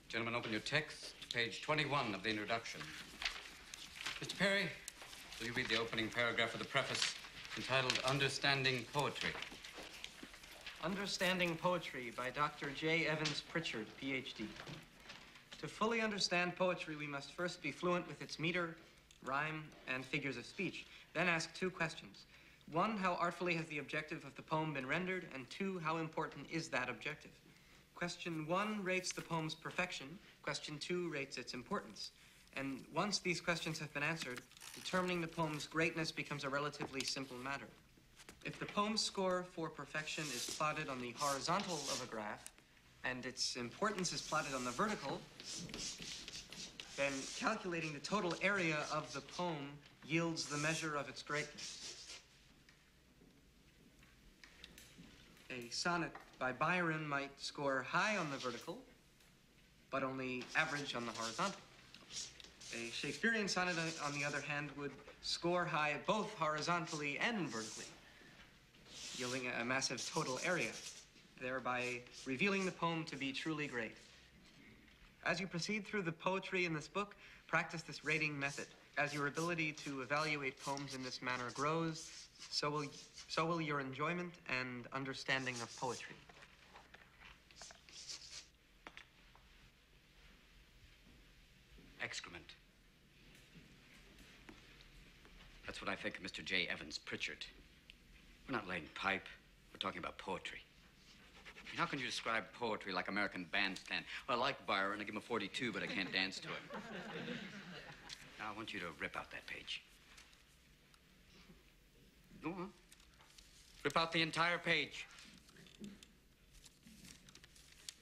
Gentlemen, open your text, page 21 of the introduction. Mr. Perry, will you read the opening paragraph of the preface entitled Understanding Poetry? Understanding Poetry by Dr. J. Evans Pritchard, Ph.D. To fully understand poetry, we must first be fluent with its meter, rhyme, and figures of speech. Then ask two questions. One, how artfully has the objective of the poem been rendered? And two, how important is that objective? Question one rates the poem's perfection. Question two rates its importance. And once these questions have been answered, determining the poem's greatness becomes a relatively simple matter. If the poem's score for perfection is plotted on the horizontal of a graph, and its importance is plotted on the vertical, then calculating the total area of the poem yields the measure of its greatness. A sonnet by Byron might score high on the vertical, but only average on the horizontal. A Shakespearean sonnet, on the other hand, would score high both horizontally and vertically, yielding a massive total area, thereby revealing the poem to be truly great. As you proceed through the poetry in this book, practice this rating method. As your ability to evaluate poems in this manner grows, so will your enjoyment and understanding of poetry. Excrement. That's what I think of Mr. J. Evans Pritchard. We're not laying pipe. We're talking about poetry. I mean, how can you describe poetry like American Bandstand? Well, I like Byron. I give him a 42, but I can't dance to it. Now, I want you to rip out that page. Go on. Rip out the entire page.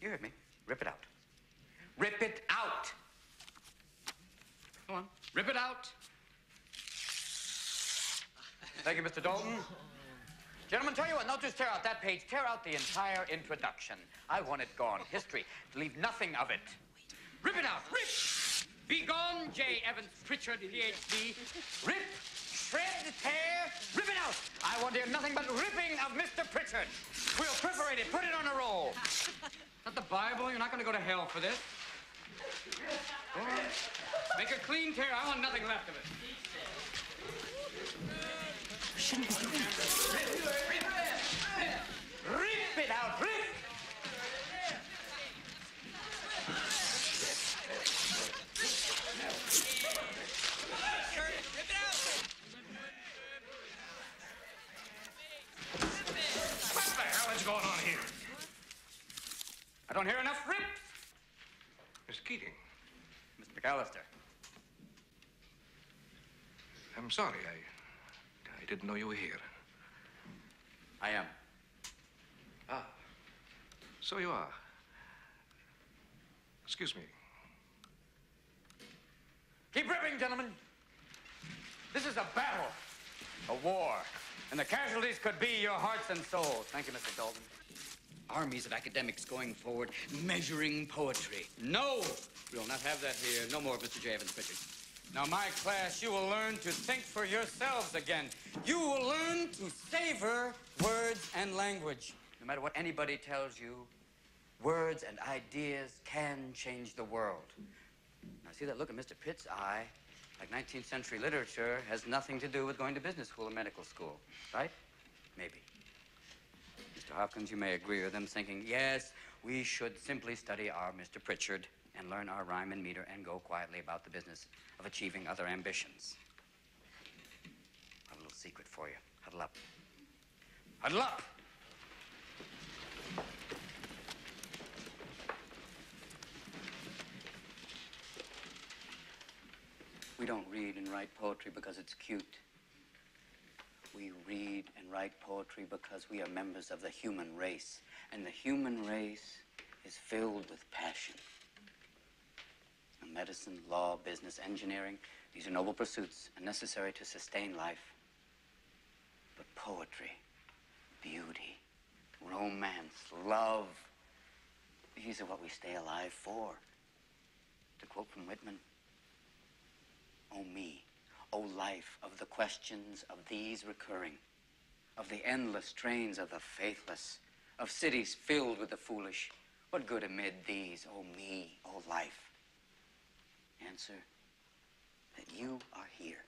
You heard me. Rip it out. Rip it out! Go on. Rip it out! Thank you, Mr. Dalton. Gentlemen, tell you what, don't just tear out that page. Tear out the entire introduction. I want it gone. History. Leave nothing of it. Rip it out. Rip! Be gone, J. Evans Pritchard, Ph.D. Rip, shred, tear, rip it out. I want to hear nothing but ripping of Mr. Pritchard. We'll perforate it. Put it on a roll. Not the Bible. You're not going to go to hell for this. Go on. Make a clean tear. I want nothing left of it. Shouldn't be doing this. Rip it out. Rip! What the hell is going on here? I don't hear enough rips. Miss Keating. Mr. McAllister. I'm sorry. I didn't know you were here. I am. Ah. So you are. Excuse me. Keep ripping, gentlemen. This is a battle, a war, and the casualties could be your hearts and souls. Thank you, Mr. Dalton. Armies of academics going forward, measuring poetry. No, we'll not have that here. No more of Mr. J. Evans Pritchard. Now, my class, you will learn to think for yourselves again. You will learn to savor words and language. No matter what anybody tells you, words and ideas can change the world. Now, see that look in Mr. Pitt's eye? Like 19th century literature has nothing to do with going to business school or medical school, right? Maybe. Mr. Hopkins, you may agree with them, thinking, yes, we should simply study our Mr. Pritchard and learn our rhyme and meter and go quietly about the business of achieving other ambitions. I have a little secret for you. Huddle up. Huddle up! We don't read and write poetry because it's cute. We read and write poetry because we are members of the human race. And the human race is filled with passion. Medicine, law, business, engineering, these are noble pursuits and necessary to sustain life. But poetry, beauty, romance, love, these are what we stay alive for. To quote from Whitman, "Oh me, oh life, of the questions of these recurring, of the endless trains of the faithless, of cities filled with the foolish, what good amid these, oh me, oh whole life? Answer, that you are here,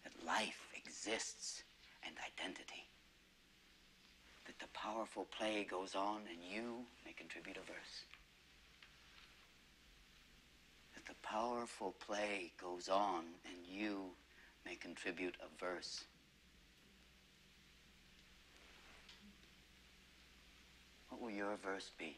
that life exists and identity, that the powerful play goes on and you may contribute a verse. That the powerful play goes on and you may contribute a verse. What will your verse be?